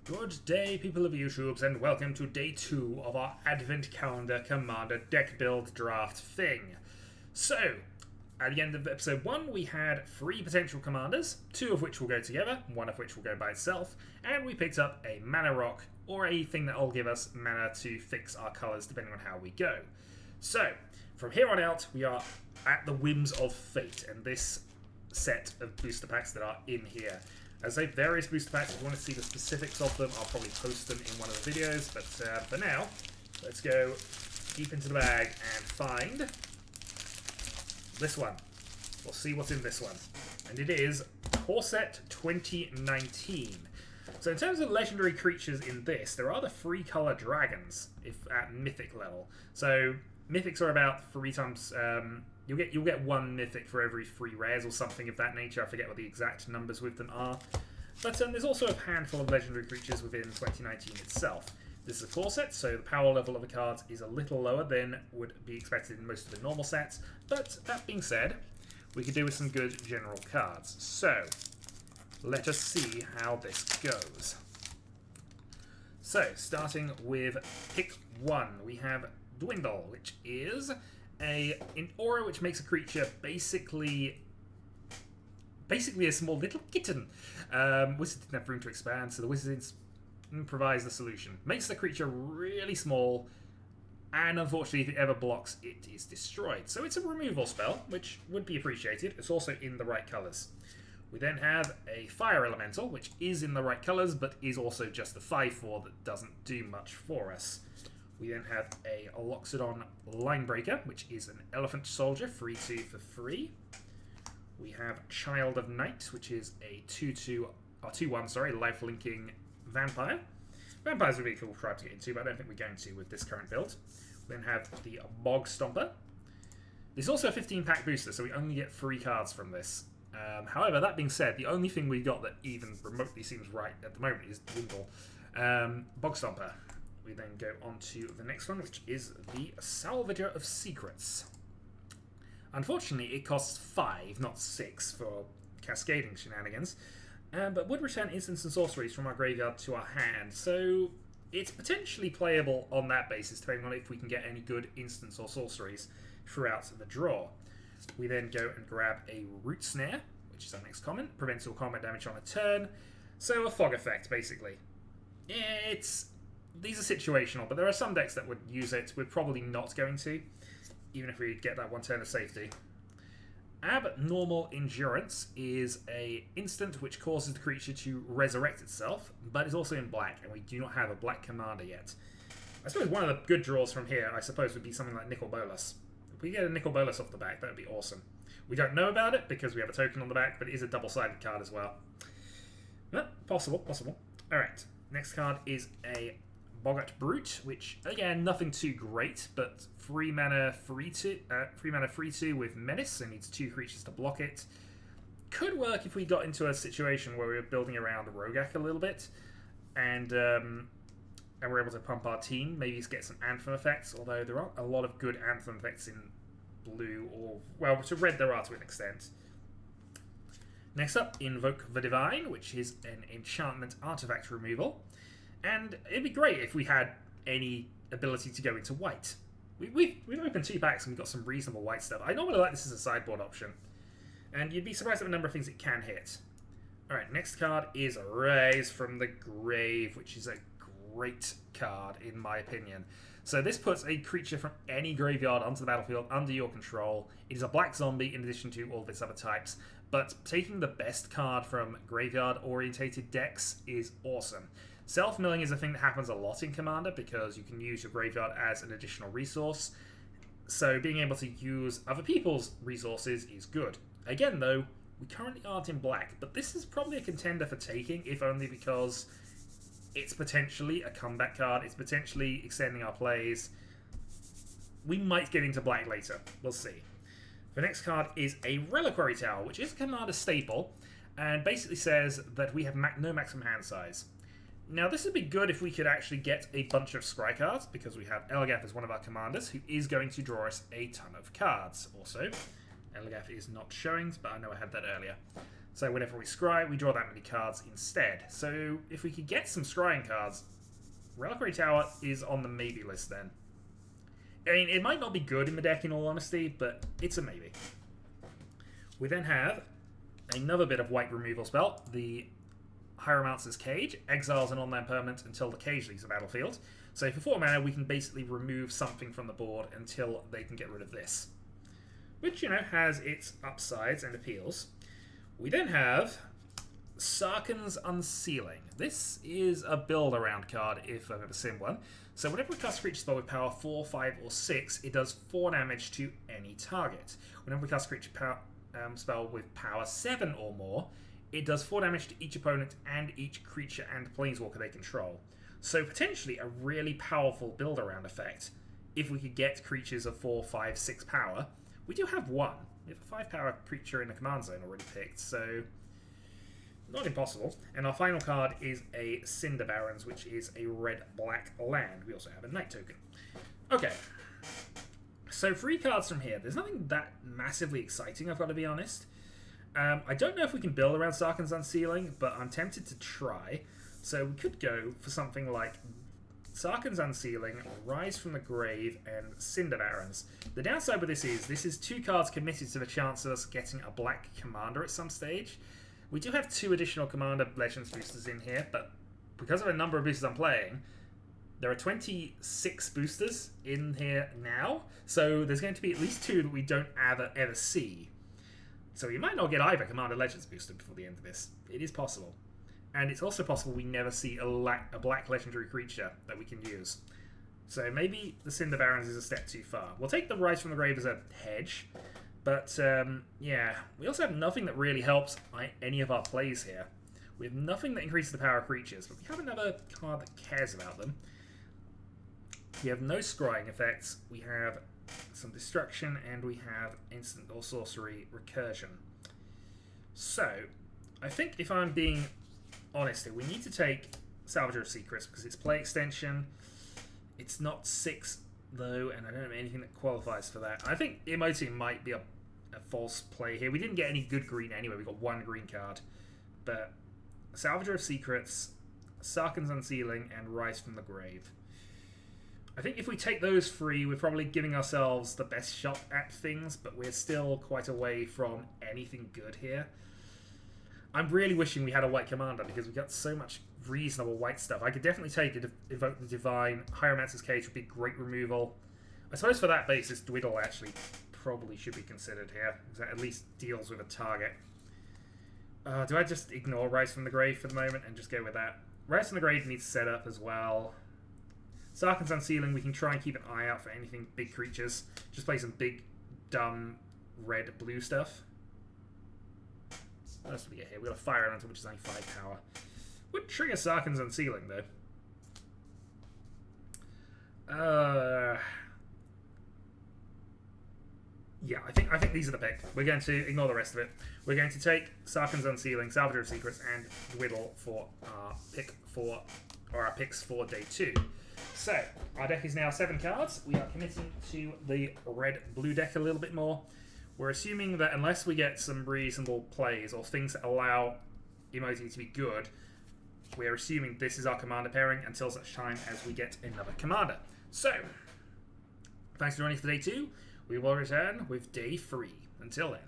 Good day, people of YouTube, and welcome to day 2 of our Advent Calendar Commander deck build draft thing. So, at the end of episode 1, we had 3 potential commanders, 2 of which will go together, 1 of which will go by itself, and we picked up a mana rock, or a thing that will give us mana to fix our colours depending on how we go. So, from here on out, we are at the whims of fate, and this set of booster packs that are in here. As I say, various booster packs, if you want to see the specifics of them, I'll probably post them in one of the videos, but for now, let's go deep into the bag and find this one. We'll see what's in this one. And it is Corset 2019. So in terms of legendary creatures in this, there are the 3-color dragons, if at mythic level. So mythics are about 3 times... You'll get 1 mythic for every 3 rares or something of that nature. I forget what the exact numbers with them are. But there's also a handful of legendary creatures within 2019 itself. This is a core set, so the power level of the cards is a little lower than would be expected in most of the normal sets. But that being said, we could do with some good general cards. So, let us see how this goes. So, starting with pick 1, we have Dwindle, which is an aura which makes a creature basically a small little kitten. Wizard didn't have room to expand, so the wizard improvised the solution. Makes the creature really small, and unfortunately, if it ever blocks, it is destroyed. So it's a removal spell, which would be appreciated. It's also in the right colours. We then have a Fire Elemental, which is in the right colours, but is also just a 5/4 that doesn't do much for us. We then have a Loxodon Linebreaker, which is an Elephant Soldier, 3/2 for free. We have Child of Night, which is a 2/1, life-linking vampire. Vampires would be a cool tribe to get into, but I don't think we're going to with this current build. We then have the Bog Stomper. There's also a 15-pack booster, so we only get 3 cards from this. However, that being said, the only thing we got that even remotely seems right at the moment is Dwindle. Bog Stomper. We then go on to the next one, which is the Salvager of Secrets. Unfortunately, it costs 5, not 6, for cascading shenanigans, but would return instants and sorceries from our graveyard to our hand, so it's potentially playable on that basis, depending on if we can get any good instants or sorceries throughout the draw. We then go and grab a Root Snare, which is our next common, prevents all combat damage on a turn, so a fog effect, basically. These are situational, but there are some decks that would use it. We're probably not going to, even if we get that 1 turn of safety. Abnormal Endurance is a instant which causes the creature to resurrect itself, but is also in black, and we do not have a black commander yet. I suppose one of the good draws from here, I suppose, would be something like Nicol Bolas. If we get a Nicol Bolas off the back, that would be awesome. We don't know about it because we have a token on the back, but it is a double-sided card as well. Possible. Alright, next card is a Bogat Brute, which, again, nothing too great, but 3 mana 3/2 with Menace, so needs 2 creatures to block it. Could work if we got into a situation where we were building around Rogak a little bit, and we're able to pump our team, maybe get some Anthem effects, although there aren't a lot of good Anthem effects in blue, or, well, to red there are to an extent. Next up, Invoke the Divine, which is an enchantment artifact removal. And it'd be great if we had any ability to go into white. We've opened 2 packs and we've got some reasonable white stuff. I normally like this as a sideboard option. And you'd be surprised at the number of things it can hit. Alright, next card is Raise from the Grave, which is a great card in my opinion. So this puts a creature from any graveyard onto the battlefield under your control. It is a black zombie in addition to all of its other types. But taking the best card from graveyard-orientated decks is awesome. Self-milling is a thing that happens a lot in Commander because you can use your graveyard as an additional resource. So being able to use other people's resources is good. Again, though, we currently aren't in black, but this is probably a contender for taking, if only because it's potentially a comeback card, it's potentially extending our plays. We might get into black later, we'll see. The next card is a Reliquary Tower, which is a Commander staple, and basically says that we have no maximum hand size. Now, this would be good if we could actually get a bunch of scry cards, because we have Elgath as one of our commanders, who is going to draw us a ton of cards. Also, Elgath is not showing, but I know I had that earlier. So whenever we scry, we draw that many cards instead. So if we could get some scrying cards, Reliquary Tower is on the maybe list then. I mean, it might not be good in the deck in all honesty, but it's a maybe. We then have another bit of white removal spell, the Hieromancer's Cage. Exiles an online permanent until the cage leaves the battlefield. So for 4 mana, we can basically remove something from the board until they can get rid of this. Which, you know, has its upsides and appeals. We then have Sarkhan's Unsealing. This is a build-around card, if I've ever seen one. So whenever we cast a creature spell with power 4, 5, or 6, it does 4 damage to any target. Whenever we cast a creature spell with power 7 or more, it does 4 damage to each opponent and each creature and planeswalker they control. So potentially a really powerful build-around effect if we could get creatures of 4, 5, 6 power. We do have one. We have a 5 power creature in the command zone already picked, so not impossible. And our final card is a Cinder Barons, which is a red-black land. We also have a Night token. Okay, so 3 cards from here. There's nothing that massively exciting, I've got to be honest. I don't know if we can build around Sarkhan's Unsealing, but I'm tempted to try. So we could go for something like Sarkhan's Unsealing, Rise from the Grave, and Cinder Barons. The downside with this is 2 cards committed to the chance of us getting a black commander at some stage. We do have 2 additional commander legends boosters in here, but because of the number of boosters I'm playing, there are 26 boosters in here now, so there's going to be at least 2 that we don't ever see. So we might not get either commander legends booster before the end of this. It is possible. And it's also possible we never see a black legendary creature that we can use. So maybe the Cinder Barons is a step too far. We'll take the Rise from the Grave as a hedge. But, yeah. We also have nothing that really helps any of our plays here. We have nothing that increases the power of creatures, but we have another card that cares about them. We have no scrying effects. We have some destruction, and we have instant or sorcery recursion. So, I think if I'm being honest here, we need to take Salvager of Secrets because it's play extension. It's not 6 though, and I don't have anything that qualifies for that. I think Emoting might be a false play here. We didn't get any good green anyway. We got 1 green card, but Salvager of Secrets, Sarkhan's Unsealing, and Rise from the Grave. I think if we take those 3, we're probably giving ourselves the best shot at things, but we're still quite away from anything good here. I'm really wishing we had a white commander because we got so much reasonable white stuff. I could definitely take it. Evoke the Divine. Hieromancer's Cage would be great removal. I suppose for that basis, Dwiddle actually probably should be considered here, because that at least deals with a target. Do I just ignore Rise from the Grave for the moment and just go with that? Rise from the Grave needs setup as well. Sarkhan's Unsealing, we can try and keep an eye out for anything big creatures. Just play some big, dumb, red-blue stuff. What else do we get here? We got a Fire Elemental, which is only 5 power. Would trigger Sarkhan's Unsealing, though. Yeah, I think these are the pick. We're going to ignore the rest of it. We're going to take Sarkhan's Unsealing, Salvager of Secrets, and Dwiddle for our picks for day 2. So, our deck is now 7 cards. We are committing to the red-blue deck a little bit more. We're assuming that unless we get some reasonable plays or things that allow Emoting to be good, we're assuming this is our commander pairing until such time as we get another commander. So, thanks for joining us for day 2. We will return with day 3. Until then.